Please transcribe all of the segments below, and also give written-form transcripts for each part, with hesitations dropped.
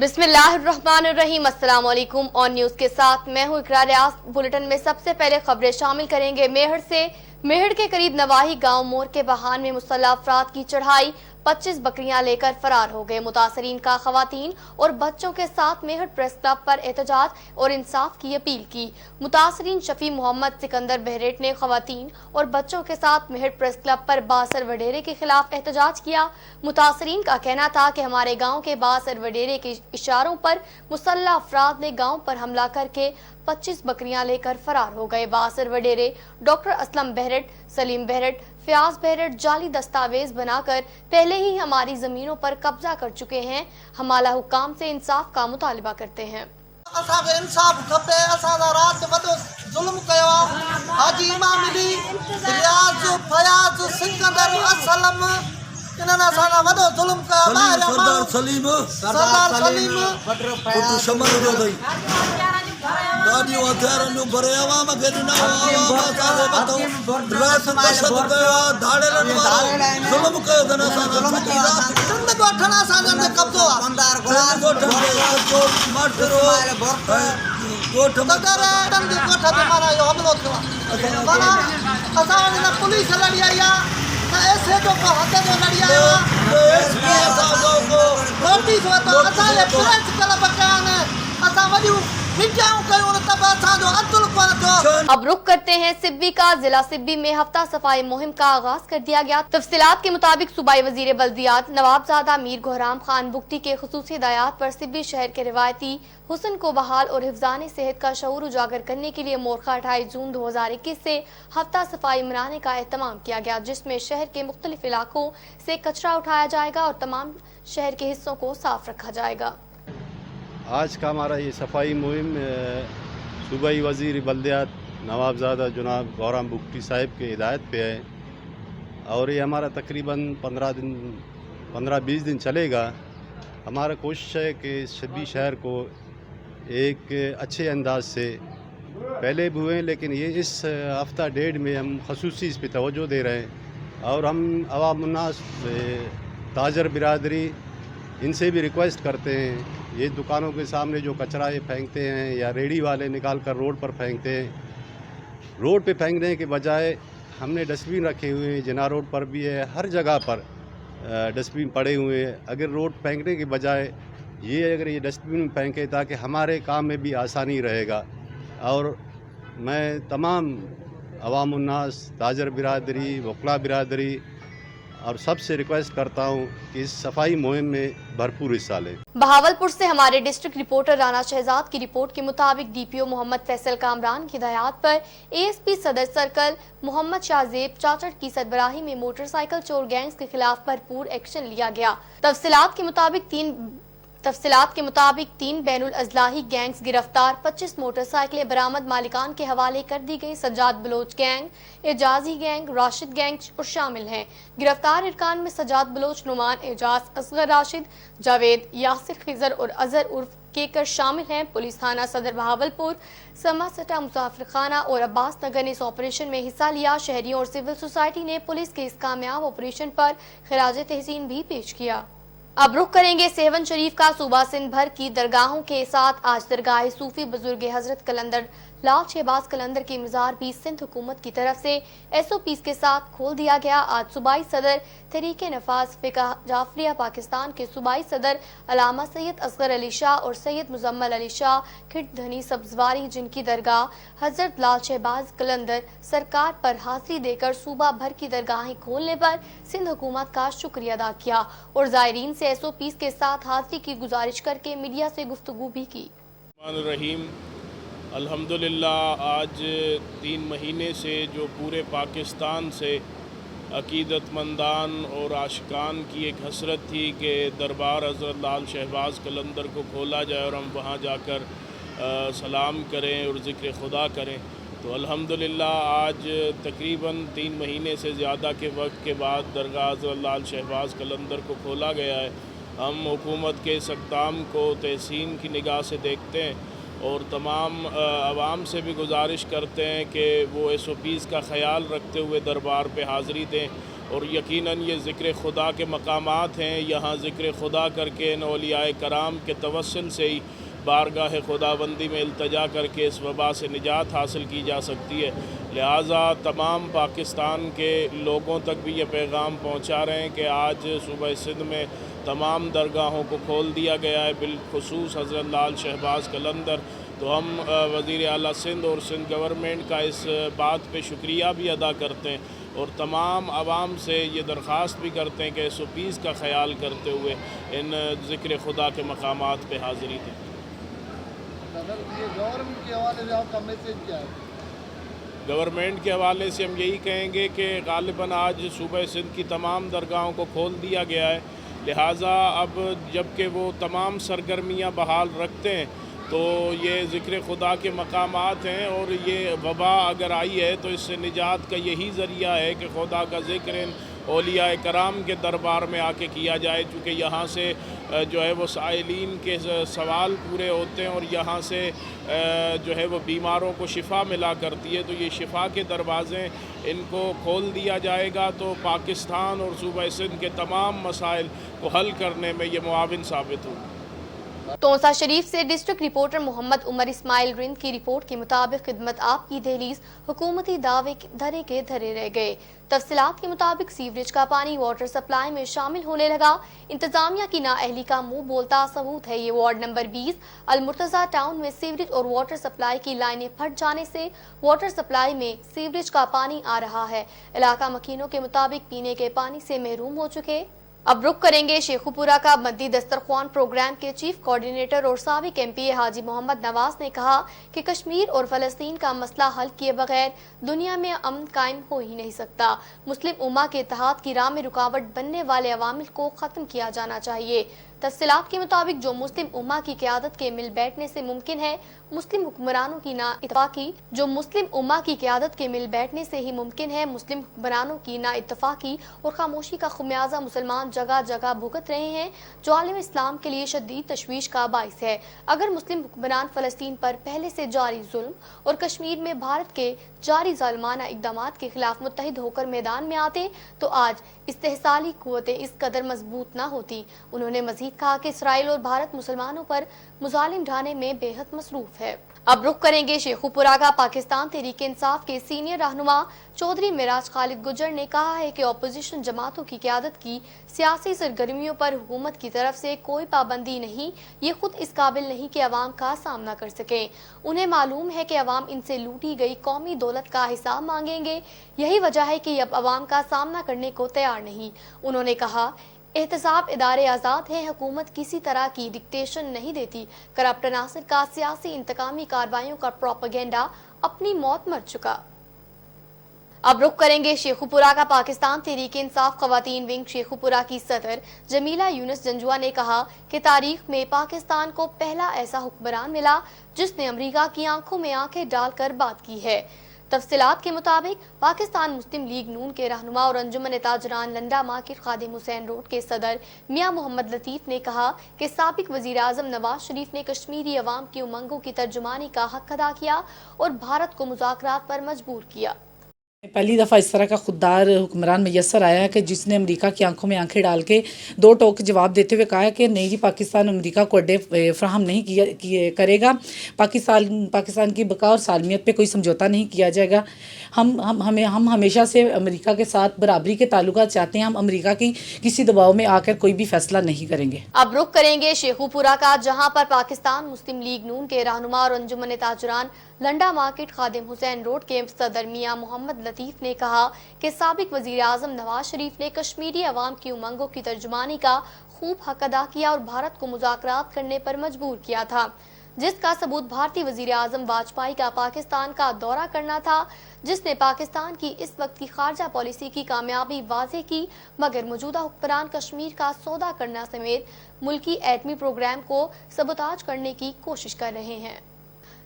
बिस्मिल्लाहिर्रहमानिर्रहीम। अस्सलाम वालेकुम। ऑन न्यूज के साथ मैं हूं इकरार रियाज। बुलेटिन में सबसे पहले खबरें शामिल करेंगे। मेहड़ के करीब नवाही गांव मोर के बहान में मुसल्लह अफराद की चढ़ाई, 25 बकरियां लेकर फरार हो गए। मुतासरीन का खवातीन और बच्चों के साथ मेहड़ प्रेस क्लब पर एहतजाज और इंसाफ की अपील की। मुतासरीन शफी मोहम्मद सिकंदर बहरेट ने खवातीन और बच्चों के साथ मेहड़ प्रेस क्लब पर बासर वडेरे के खिलाफ एहतजाज किया। मुतासरीन का कहना था कि हमारे गाँव के बासर वडेरे के इशारों पर मुसल्लह अफराद ने गाँव पर हमला करके 25 बकरियां लेकर फरार हो गए। बासर वडेरे डॉक्टर असलम बहरट, सलीम बहरट, फयाज बहरट जाली दस्तावेज बनाकर पहले ही हमारी जमीनों पर कब्जा कर चुके हैं। हम आला हुकाम से इंसाफ का मुतालिबा करते हैं। इंसाफ खपे। रात वॾो ज़ुल्म कयो हाजी इमाम अली, रियाज़, फयाज, सिकंदर, असलम इन्हनि असां वॾो ज़ुल्म कयो। सरदार सलीम पुट शमर जो दई गाड़ियों हथियारों जो भरे आवाम के ॾिना असांखे बताऊं रात दहशत कयो धाड़ेलनि वारो ज़ुल्म कयो अथनि असां टिनि ॻोठनि असांजनि ते कब्ज़ो आहे। ॻोठ टिनि जी ॻोठ ते माना इहो हमिलो थियो आहे। माना असां वटि न पुलिस लड़ी आई आहे, न एस जो को हद जो लड़ी आयो आहे, नोटिस वरितो। असांजे फ्रेंड्स क्लब कया आहिनि, असां वॾियूं हिजाऊं कयूं तब असांजो अतुल कोन थियो। अब रुख करते हैं सिब्बी का। जिला सिब्बी में हफ्ता सफाई मुहिम का आगाज कर दिया गया। तफसीलात के मुताबिक सूबाई वजीर बल्दियात नवाबजादा मीर घोराम खान बुगटी के खुसूसी हिदायत पर सिब्बी शहर के रिवायती हुस्न को बहाल और हिफ्जान सेहत का शऊर उजागर करने के लिए मोरखा 28 जून 2021 से हफ्ता सफाई मनाने का एहतमाम किया गया, जिसमें शहर के मुख्तलिफ इलाकों से कचरा उठाया जाएगा और तमाम शहर के हिस्सों को साफ रखा जाएगा। आज का हमारा ये सफाई मुहिम सूबाई वज़ीर बल्दियात नवाबजादा जनाब घोराम बुगटी साहब के हिदायत पे है और ये हमारा तकरीबन 15-20 दिन चलेगा। हमारा कोशिश है कि सिब्बी शहर को एक अच्छे अंदाज से पहले भी हुए, लेकिन ये इस हफ्ता डेढ़ में हम खसूसी इस पर तवज्जो दे रहे हैं और हम अवाम उन्नास ताजर बिरादरी इनसे भी रिक्वेस्ट करते हैं, ये दुकानों के सामने जो कचरा ये फेंकते हैं या रेडी वाले निकाल कर रोड पर फेंकते हैं, रोड पे फेंकने के बजाय हमने डस्टबिन रखे हुए हैं। जना रोड पर भी है, हर जगह पर डस्टबिन पड़े हुए हैं। अगर रोड फेंकने के बजाय अगर ये डस्टबिन फेंके ताकि हमारे काम में भी आसानी रहेगा। और मैं तमाम अवाम उन्नास ताजर बिरादरी वकला बिरादरी और सबसे रिक्वेस्ट करता हूँ कि इस सफाई मुहिम में भरपूर हिस्सा लें। बहावलपुर से हमारे डिस्ट्रिक्ट रिपोर्टर राना शहजाद की रिपोर्ट के मुताबिक डीपीओ मोहम्मद फैसल कामरान की हिदायत पर एएसपी सदर सर्कल मोहम्मद शाहजेब चाचड़ की सरबराही में मोटरसाइकिल चोर गैंग्स के खिलाफ भरपूर एक्शन लिया गया। तफसीलात के मुताबिक 3 बैनुल अजलाही गैंग्स गिरफ्तार, 25 मोटरसाइकिलें बरामद मालिकान के हवाले कर दी गई। Sajjad Baloch gang, Ejazi gang, Rashid gang और शामिल हैं। गिरफ्तार इरकान में सज्जाद बलोच, नुमान, एजाज, असगर राशिद, जावेद, यासिर खिजर और अजहर उर्फ केकर शामिल हैं। पुलिस थाना सदर बहावलपुर, समासटा, मुसाफिर खाना और अब्बास नगर ने इस ऑपरेशन में हिस्सा लिया। शहरियों और सिविल सोसाइटी ने पुलिस के इस कामयाब ऑपरेशन पर खिराज तहसीन भी पेश किया। अब रुख करेंगे सेवन शरीफ का। सूबा सिंध भर की दरगाहों के साथ आज दरगाह सूफी बुजुर्ग हजरत कलंदर लाल शहबाज कलंदर की मज़ार भी सिंध हुकूमत की तरफ से SOPs के साथ खोल दिया गया। आज सूबाई सदर तहरीके नफाज फिका जाफरिया, पाकिस्तान के सूबाई सदर अलामा सैयद असगर अली शाह और सैयद मुजम्मल अली शाह खिटधनी सब्जवारी, जिनकी दरगाह हजरत लाल शहबाज कलंदर सरकार पर हाजिरी देकर सूबा भर की दरगाहें खोलने पर सिंध हुकूमत का शुक्रिया अदा किया और ज़ायरीन से SOPs के साथ हाजिरी की गुजारिश करके मीडिया से गुफ्तगू भी की। अल्हम्दुलिल्लाह आज 3 महीने से जो पूरे पाकिस्तान से अकीदतमंदान और आशिकान की एक हसरत थी कि दरबार हज़रत लाल शहबाज कलंदर को खोला जाए और हम वहाँ जाकर सलाम करें और ज़िक्र खुदा करें, तो अल्हम्दुलिल्लाह आज तकरीबन 3 महीने से ज़्यादा के वक्त के बाद दरगाह हज़रत लाल शहबाज कलंदर को खोला गया है। हम हुकूमत के इस इक़दाम को तहसीन की निगाह से देखते हैं और तमाम आवाम से भी गुजारिश करते हैं कि वो SOPs का ख्याल रखते हुए दरबार पे हाज़िरी दें اور یقیناً یہ ذکر خدا کے مقامات ہیں، یہاں ذکر خدا کر کے ان اولیاء کرام کے توسل سے ہی بارگاہ خداوندی میں التجا کر کے اس وبا سے نجات حاصل کی جا سکتی ہے۔ لہٰذا تمام پاکستان کے لوگوں تک بھی یہ پیغام پہنچا رہے ہیں کہ آج صوبہ سندھ میں تمام درگاہوں کو کھول دیا گیا ہے، بالخصوص حضرت لال شہباز قلندر۔ تو ہم وزیر اعلیٰ سندھ اور سندھ گورنمنٹ کا اس بات پہ شکریہ بھی ادا کرتے ہیں اور تمام عوام سے یہ درخواست بھی کرتے ہیں کہ SOPs کا خیال کرتے ہوئے ان ذکر خدا کے مقامات پہ حاضری دیں۔ گورنمنٹ کے حوالے سے آپ کا میسیج کیا ہے؟ گورنمنٹ کے حوالے سے ہم یہی کہیں گے کہ غالباً آج صوبہ سندھ کی تمام درگاہوں کو کھول دیا گیا ہے، لہٰذا اب جب کہ وہ تمام سرگرمیاں بحال رکھتے ہیں تو یہ ذکر خدا کے مقامات ہیں، اور یہ وبا اگر آئی ہے تو اس سے نجات کا یہی ذریعہ ہے کہ خدا کا ذکر ان اولیاء کرام کے دربار میں آ کے کیا جائے، چونکہ یہاں سے جو ہے وہ سائلین کے سوال پورے ہوتے ہیں اور یہاں سے جو ہے وہ بیماروں کو شفا ملا کرتی ہے۔ تو یہ شفا کے دروازے ان کو کھول دیا جائے گا تو پاکستان اور صوبہ سندھ کے تمام مسائل کو حل کرنے میں یہ معاون ثابت ہوگا۔ تونسا شریف سے ڈسٹرکٹ رپورٹر محمد عمر اسماعیل رند کی رپورٹ کے مطابق خدمت آپ کی دہلیز حکومتی دعوے دھرے کے دھرے رہ گئے۔ تفصیلات کے مطابق سیوریج کا پانی واٹر سپلائی میں شامل ہونے لگا۔ انتظامیہ کی نااہلی کا منہ بولتا ثبوت ہے یہ وارڈ نمبر 20 المرتضی ٹاؤن میں سیوریج اور واٹر سپلائی کی لائنیں پھٹ جانے سے واٹر سپلائی میں سیوریج کا پانی آ رہا ہے۔ علاقہ مکینوں کے مطابق پینے کے پانی سے محروم ہو چکے۔ اب رخ کریں گے شیخوپورہ کا مدی دسترخوان پروگرام کے چیف کوارڈینیٹر اور سابق MP حاجی محمد نواز نے کہا کہ کشمیر اور فلسطین کا مسئلہ حل کیے بغیر دنیا میں امن قائم ہو ہی نہیں سکتا۔ مسلم امہ کے اتحاد کی راہ میں رکاوٹ بننے والے عوامل کو ختم کیا جانا چاہیے۔ تفصیلات کے مطابق جو مسلم امہ کی قیادت کے مل بیٹھنے سے ممکن ہے مسلم حکمرانوں کی نا اتفاقی مسلم حکمرانوں کی نا اتفاقی اور خاموشی کا خمیازہ مسلمان جگہ جگہ بھگت رہے ہیں جو عالم اسلام کے لیے شدید تشویش کا باعث ہے۔ اگر مسلم حکمران فلسطین پر پہلے سے جاری ظلم اور کشمیر میں بھارت کے جاری ظالمانہ اقدامات کے خلاف متحد ہو کر میدان میں آتے تو آج استحصالی قوتیں اس قدر مضبوط نہ ہوتی۔ انہوں نے مزید کہا کہ اسرائیل اور بھارت مسلمانوں پر مظالم ڈھانے میں بے حد مصروف ہے۔ اب رخ کریں گے شیخوپورہ کا پاکستان تحریک انصاف کے سینئر رہنما چودھری معراج خالد گجر نے کہا ہے کہ اپوزیشن جماعتوں کی قیادت کی سیاسی سرگرمیوں پر حکومت کی طرف سے کوئی پابندی نہیں، یہ خود اس قابل نہیں کہ عوام کا سامنا کر سکیں۔ انہیں معلوم ہے کہ عوام ان سے لوٹی گئی قومی دولت کا حساب مانگیں گے، یہی وجہ ہے کہ اب عوام کا سامنا کرنے کو تیار نہیں۔ انہوں نے کہا احتساب ادارے آزاد ہیں، حکومت کسی طرح کی ڈکٹیشن نہیں دیتی، کرپٹ عناصر کا سیاسی انتقامی کارروائیوں کا پروپیگنڈا اپنی موت مر چکا۔ اب رخ کریں گے شیخوپورہ کا پاکستان تحریک انصاف خواتین ونگ شیخوپورہ کی صدر جمیلہ یونس جنجوا نے کہا کہ تاریخ میں پاکستان کو پہلا ایسا حکمران ملا جس نے امریکہ کی آنکھوں میں آنکھیں ڈال کر بات کی ہے۔ تفصیلات کے مطابق پاکستان مسلم لیگ نون کے رہنما اور انجمن تاجران Linda market Khadim Hussain road کے صدر میاں محمد لطیف نے کہا کہ سابق وزیر اعظم نواز شریف نے کشمیری عوام کی امنگوں کی ترجمانی کا حق ادا کیا اور بھارت کو مذاکرات پر مجبور کیا۔ پہلی دفعہ اس طرح کا خوددار حکمران میسر آیا ہے کہ جس نے امریکہ کی آنکھوں میں آنکھیں ڈال کے دو ٹوک جواب دیتے ہوئے کہا ہے کہ نہیں جی پاکستان امریکہ کو اڈے فراہم نہیں کرے گا، پاکستان کی بقا اور سالمیت پہ کوئی سمجھوتا نہیں کیا جائے گا۔ ہم ہمیشہ سے امریکہ کے ساتھ برابری کے تعلقات چاہتے ہیں، ہم امریکہ کی کسی دباؤ میں آ کر کوئی بھی فیصلہ نہیں کریں گے۔ اب رخ کریں گے شیخوپورہ کا جہاں پر پاکستان مسلم لیگ نون کے رہنما اور انجمن تاجران Linda market Khadim Hussain road کے صدر میاں محمد لطیف نے کہا کہ سابق وزیر اعظم نواز شریف نے کشمیری عوام کی امنگوں کی ترجمانی کا خوب حق ادا کیا اور بھارت کو مذاکرات کرنے پر مجبور کیا تھا، جس کا ثبوت بھارتی وزیر اعظم واجپئی کا پاکستان کا دورہ کرنا تھا، جس نے پاکستان کی اس وقت کی خارجہ پالیسی کی کامیابی واضح کی، مگر موجودہ حکمران کشمیر کا سودا کرنا سمیت ملکی ایٹمی پروگرام کو سبوتاژ کرنے کی کوشش کر رہے ہیں۔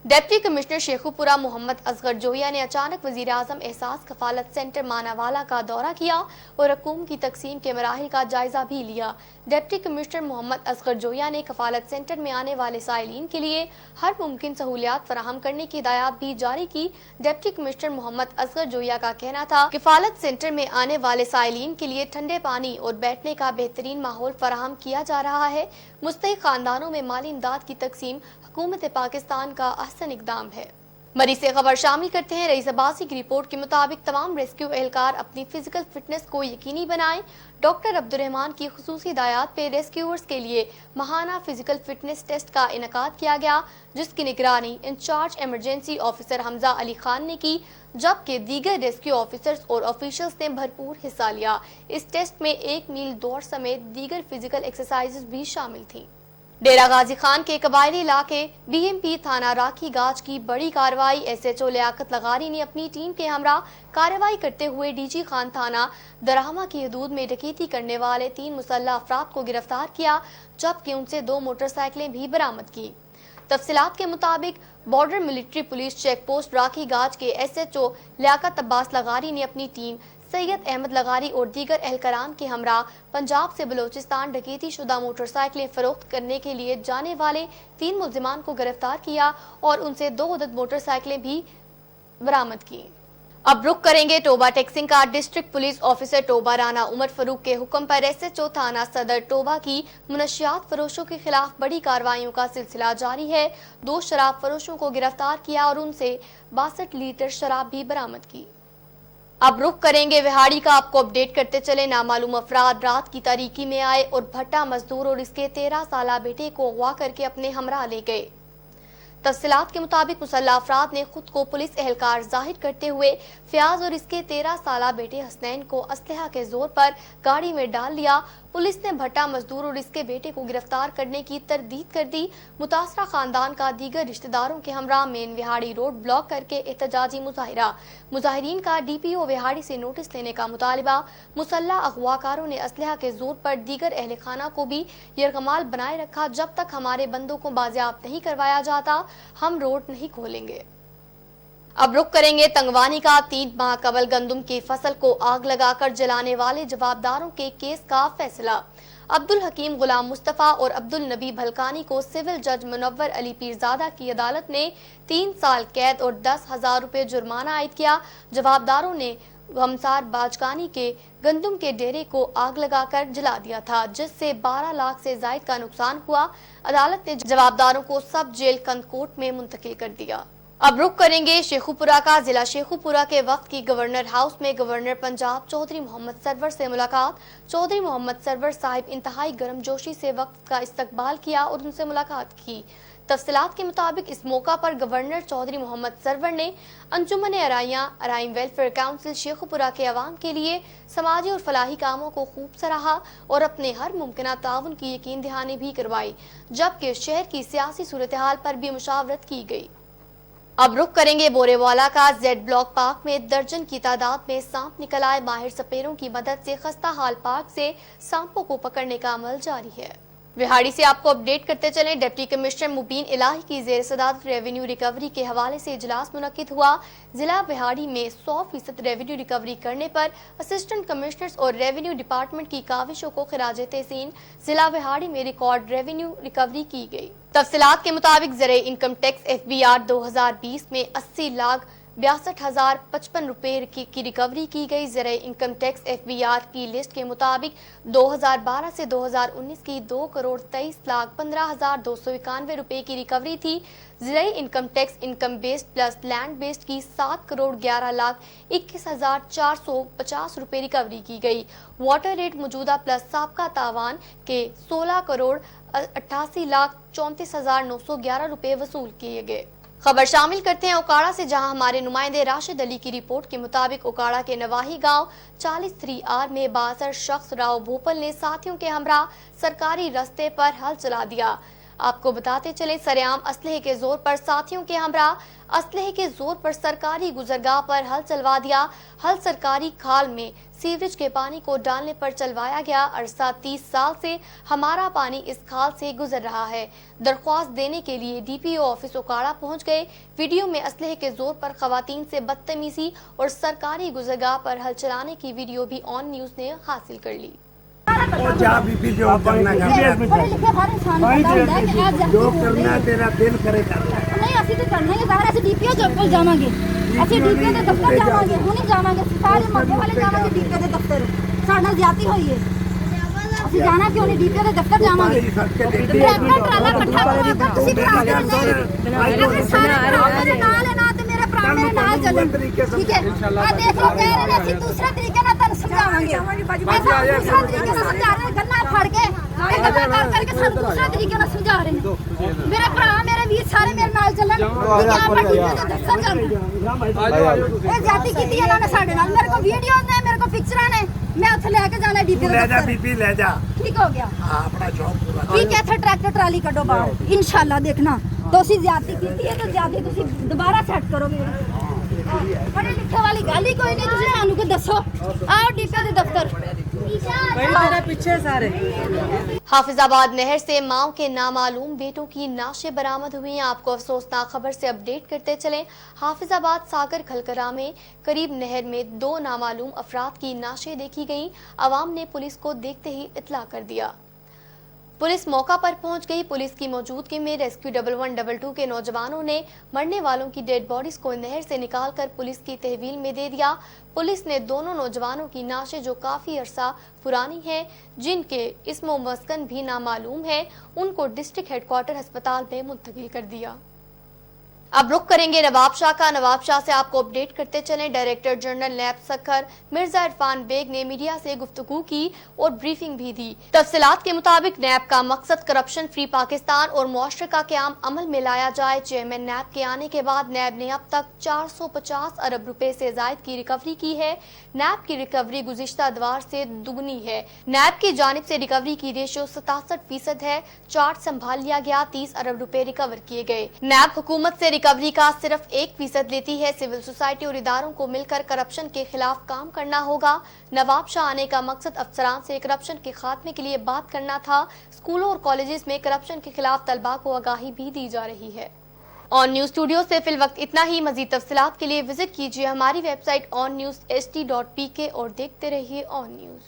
डिप्टी कमिश्नर शेखुपुरा मोहम्मद असगर जोया ने अचानक वजीर आजम एहसास कफालत सेंटर मानावाला का दौरा किया और रकूम की तकसीम के मराहिल का जायजा भी लिया। डिप्टी कमिश्नर मोहम्मद असगर जोया ने कफालत सेंटर में आने वाले साइलिन के लिए हर मुमकिन सहूलियात फराहम करने की हिदायत भी जारी की। डिप्टी कमिश्नर मोहम्मद असगर जोया का कहना था कफालत सेंटर में आने वाले साइलिन के लिए ठंडे पानी और बैठने का बेहतरीन माहौल फराहम किया जा रहा है। मुस्तहिक खानदानों में माली इमदाद की तकसीम हुकूमत पाकिस्तान का अहसन इकदाम है। मरी से खबर शामिल करते हैं। रईस अब्बासी की रिपोर्ट के मुताबिक तमाम रेस्क्यू एहलकार अपनी फिजिकल फिटनेस को यकीनी बनाएं। डॉक्टर अब्दुर्रहमान की खुसूसी हिदायत पे रेस्क्यूअर्स के लिए माहाना फिजिकल फिटनेस टेस्ट का इनेकाद किया गया, जिसकी निगरानी in charge emergency officer Hamza Ali Khan ने की, जबकि दीगर रेस्क्यू ऑफिसर्स और ऑफिशियल्स ने भरपूर हिस्सा लिया। इस टेस्ट में 1 मील दौड़ समेत दीगर फिजिकल एक्सरसाइजेज भी शामिल थी। डेरा गाजी खान के कबायली इलाके बीएमपी थाना राखी गाज की बड़ी कार्रवाई। एसएचओ लियाकत लगारी ने अपनी टीम के हमरा कार्रवाई करते हुए डीजी खान थाना दराहमा की हदूद में डकैती करने वाले 3 मुसल्लह अफराद को गिरफ्तार किया, जबकि उनसे 2 मोटरसाइकिलें भी बरामद की। तफसीलात के मुताबिक border military police check post Rakhi Gaj के एसएचओ लियाकत अब्बास लगारी ने अपनी टीम सैयद अहमद लगारी और दीगर एहलकारान के हमरा पंजाब से बलोचिस्तान डकैती शुदा मोटरसाइकिलें फरोख्त करने के लिए जाने वाले 3 मुल्जिमान को गिरफ्तार किया और उनसे 2 अदद मोटरसाइकिलें भी बरामद की। अब रुख करेंगे टोबा टेक्सिंग का। District police officer Toba Rana Umar Farooq के हुक्म पर एसएचओ थाना सदर टोबा की मुनशियात फरोशों के खिलाफ बड़ी कार्रवाइयों का सिलसिला जारी है। 2 शराब फरोशों को गिरफ्तार किया और उनसे 62 लीटर शराब भी बरामद की। अब रुख करेंगे विहाड़ी का। आपको अपडेट करते चले, नामालूम अफराद रात की तारीकी में आए और भट्टा मजदूर और इसके 13 साला बेटे को अगवा करके अपने हमरा ले गए। तफसीलात के मुताबिक मुसल्लह अफराद ने खुद को पुलिस एहलकार जाहिर करते हुए फयाज और इसके 13 साला बेटे हसनैन को असलहा के जोर पर गाड़ी में डाल लिया। पुलिस ने भट्टा मजदूर और इसके बेटे को गिरफ्तार करने की तरदीद कर दी। मुतासरा खानदान का दीगर रिश्तेदारों के हमरा मेन विहाड़ी रोड ब्लॉक करके एहतजाजी मुजाहिरा। मुजाहिरीन का डीपीओ विहाड़ी से नोटिस लेने का मुतालबा। मुसल्लह अगवाकारों ने असलहा के जोर पर दीगर अहल खाना को भी यरगमाल बनाए रखा। जब तक हमारे बंदों को बाजियाब नहीं करवाया जाता, हम रोड नहीं खोलेंगे। अब रुख करेंगे तंगवानी का। 3 माह कबल गंदम की फसल को आग लगाकर जलाने वाले जवाबदारों के केस का फैसला। अब्दुल हकीम गुलाम मुस्तफा और अब्दुल नबी भलकानी को सिविल जज मुनव्वर अली पीरजादा की अदालत ने 3 साल कैद और 10,000 रुपए जुर्माना आयद किया। जवाबदारों ने गमसार बाजकानी के गंदम के डेरे को आग लगाकर जला दिया था, जिससे 12 लाख से ज्यादा का नुकसान हुआ। अदालत ने जवाबदारों को सब जेल कंदकोट में मुंतकिल कर दिया। अब रुख करेंगे शेखुपुरा का। जिला शेखुपुरा के वक्त की गवर्नर हाउस में गवर्नर पंजाब चौधरी मोहम्मद सरवर से मुलाकात। चौधरी मोहम्मद सरवर साहिब इंतहाई गर्मजोशी से वक्त का इस्तकबाल किया और उनसे मुलाकात की। तफसीलात के मुताबिक इस मौका पर गवर्नर चौधरी मोहम्मद सरवर ने अंजुमन अराइम वेलफेयर काउंसिल शेखुपुरा के अवाम के लिए समाजी और फलाही कामों को खूब सराहा और अपने हर मुमकिन ताउन की यकीन दहानी भी करवाई, जबकि शहर की सियासी सूरत हाल पर भी मुशावरत की गई। अब रुख करेंगे बोरेवाला का। जेड ब्लॉक पार्क में दर्जन की तादाद में सांप निकल आए। माहिर सपेरों की मदद से खस्ता हाल पार्क से सांपों को पकड़ने का अमल जारी है। विहाड़ी से आपको अपडेट करते चलें। डिप्टी कमिश्नर मुबीन इलाही की जेर सदारत रेवेन्यू रिकवरी के हवाले से इजलास मुनक्किद हुआ। जिला विहाड़ी में 100% रेवेन्यू रिकवरी करने पर असिस्टेंट कमिश्नर्स और रेवेन्यू डिपार्टमेंट की काविशों को खिराज तहसीन जिला विहाड़ी में रिकॉर्ड रेवेन्यू रिकवरी की गई। तफसीलात के मुताबिक ज़रे इनकम टैक्स FBR 2020 में 80,62,055 रुपए की रिकवरी की गई। ज़रे इनकम टैक्स FBR की लिस्ट के मुताबिक 2012 से 2019 की 2,23,15,291 रुपए की रिकवरी थी। ज़रे income tax income based plus land based की 7,11,21,450 रुपए रिकवरी की गई। वाटर रेट मौजूदा प्लस साबका तावान के 16,88,34,911 रुपए वसूल किए गए। खबर शामिल करते हैं ओकाड़ा से, जहां हमारे नुमाइंदे राशिद अली की रिपोर्ट के मुताबिक ओकाड़ा के नवाही गांव 43R में बासर शख्स राव भोपल ने साथियों के हमरा सरकारी रास्ते पर हल चला दिया। آپ کو بتاتے چلے سरेआम اسلحے کے زور پر ساتھیوں کے ہمراہ اسلحے کے زور پر سرکاری گزرگاہ پر ہل چلوا دیا. ہل سرکاری کھال میں سیوریج کے پانی کو ڈالنے پر چلوایا گیا. عرصہ 30 سال سے ہمارا پانی اس کھال سے گزر رہا ہے. درخواست دینے کے لیے DPO آفس اوکاڑا پہنچ گئے. ویڈیو میں اسلحے کے زور پر خواتین سے بدتمیزی اور سرکاری گزرگاہ پر ہل چلانے کی ویڈیو بھی آن نیوز نے حاصل کر لی. ਜਾਣਾ ਕਿਉਂ ਨਹੀਂ ਡੀਪੀਓ ਦੇ ਦਫ਼ਤਰ ਜਾਵਾਂਗੇ ਟਰੈਕਟਰ ਟਰਾਲਾ ਇਕੱਠਾ ਕਰਵਾ ਕੇ ਤੁਸੀਂ ਬਣਾ ਕੇ ਨਹੀਂ ਸਾਰੇ ਨਾਲ ਹੈ ਨਾ ਤੇ ਮੇਰੇ ਭਰਾ ਮੇਰੇ ਨਾਲ ਚੱਲਣ ਠੀਕ ਹੈ ਆ ਦੇਖ ਲਓ ਕਹਿ ਰਹੇ ਨੇ ਅਸੀਂ ਦੂਸਰੇ ਤਰੀਕੇ ਨਾਲ ਤੁਹਾਨੂੰ ਸਮਝਾਵਾਂਗੇ ਦੂਸਰੇ ਤਰੀਕੇ ਨਾਲ ਸਮਝਾ ਰਹੇ ਗੱਲਾਂ ਫੜ ਕੇ ਗੱਲਾਂ ਕਰਕੇ ਸਾਨੂੰ ਦੂਸਰੇ ਤਰੀਕੇ ਨਾਲ ਸਮਝਾ ਰਹੇ ਨੇ ਮੇਰੇ ਭਰਾ ਮੇਰੇ ਵੀਰ ਸਾਰੇ ਮੇਰੇ ਨਾਲ ਚੱਲਣ ਠੀਕ ਹੈ ਆਪਾਂ ਡੀਪੀਓ ਦੇ ਦਫ਼ਤਰ ਜਾਣਾ ਇਹ ਜਾਤੀ ਕੀਤੀ ਇਹਨਾਂ ਨੇ ਸਾਡੇ ਨਾਲ ਮੇਰੇ ਕੋਲ ਵੀਡੀਓ ਨੇ ਮੇਰੇ ਕੋਲ ਪਿਕਚਰਾਂ ਨੇ मैं ਉੱਥੇ ਲੈ ਕੇ ਜਾਣਾ ਡੀਪੀ ਲੈ ਜਾ ਬੀਬੀ ਲੈ ਜਾ ਠੀਕ ਹੋ ਗਿਆ ਹਾਂ ਆਪਣਾ ਜੌਬ ਪੂਰਾ ਠੀਕ ਹੈ ਇੱਥੇ ਟਰੈਕਟਰ ਟਰਾਲੀ ਕੱਢੋ ਬਾਹਰ ਇਨਸ਼ਾਅੱਲਾ ਦੇਖਣਾ ਤੁਸੀਂ ਜ਼ਿਆਦਤੀ ਕੀਤੀ ਹੈ ਤਾਂ ਜ਼ਿਆਦਤੀ ਤੁਸੀਂ ਦੁਬਾਰਾ ਸੈੱਟ ਕਰੋਗੇ ਪੜ੍ਹੇ ਲਿਖੇ ਵਾਲੀ ਗੱਲ ਹੀ ਕੋਈ ਨਹੀਂ ਤੁਸੀਂ ਸਾਨੂੰ ਕੋਈ ਦੱਸੋ ਆਓ ਡੀਪੀ ਦੇ ਦਫ਼ਤਰ मेरे पीछे सारे. हाफिजाबाद नहर से माओ के नामालूम बेटों की नाशें बरामद हुई हैं. आपको अफसोसनाक खबर से अपडेट करते चलें. हाफिजाबाद सागर खलकरा में करीब नहर में 2 नामालूम अफराद की नाशें देखी गईं. अवाम ने पुलिस को देखते ही इत्तला कर दिया. पुलिस मौका पर पहुंच गई. पुलिस की मौजूदगी में रेस्क्यू 1112 के नौजवानों ने मरने वालों की डेड बॉडीज को नहर से निकालकर पुलिस की तहवील में दे दिया. पुलिस ने दोनों नौजवानों की नाशें जो काफी अरसा पुरानी हैं, जिनके इस्मो मस्कन भी नामालूम है, उनको डिस्ट्रिक्ट हेडक्वार्टर अस्पताल में मुंतकिल कर दिया. अब रुख करेंगे नवाब शाह का. नवाब शाह से आपको अपडेट करते चलें. डायरेक्टर जनरल नैब सखर मिर्जा इरफान बेग ने मीडिया से गुफ्तगू की और ब्रीफिंग भी दी. तफसीलात के मुताबिक नैब का मकसद करप्शन फ्री पाकिस्तान और मुआशरे का क़याम अमल में लाया जाए. चेयरमैन नैब के आने के बाद नैब ने अब तक 450 अरब रुपए से जायद की रिकवरी की है. नैब की रिकवरी गुज़िश्ता अदवार से दुगनी है. नैब की जानिब से रिकवरी की रेशो 67% है. चार्ट संभाल लिया गया. 30 अरब रुपए रिकवर किए गए. नैब हुकूमत से रिकवरी का सिर्फ 1% लेती है. सिविल सोसाइटी और इदारों को मिलकर करप्शन के खिलाफ काम करना होगा. नवाब शाह आने का मकसद अफसरान से करप्शन के खात्मे के लिए बात करना था. स्कूलों और कॉलेजेस में करप्शन के खिलाफ तलबा को आगाही भी दी जा रही है. ऑन न्यूज स्टूडियो से फिल वक्त इतना ही. मजीद तफसीलात के लिए विजिट कीजिए हमारी वेबसाइट onnews.ht.pk और देखते रहिए ऑन न्यूज.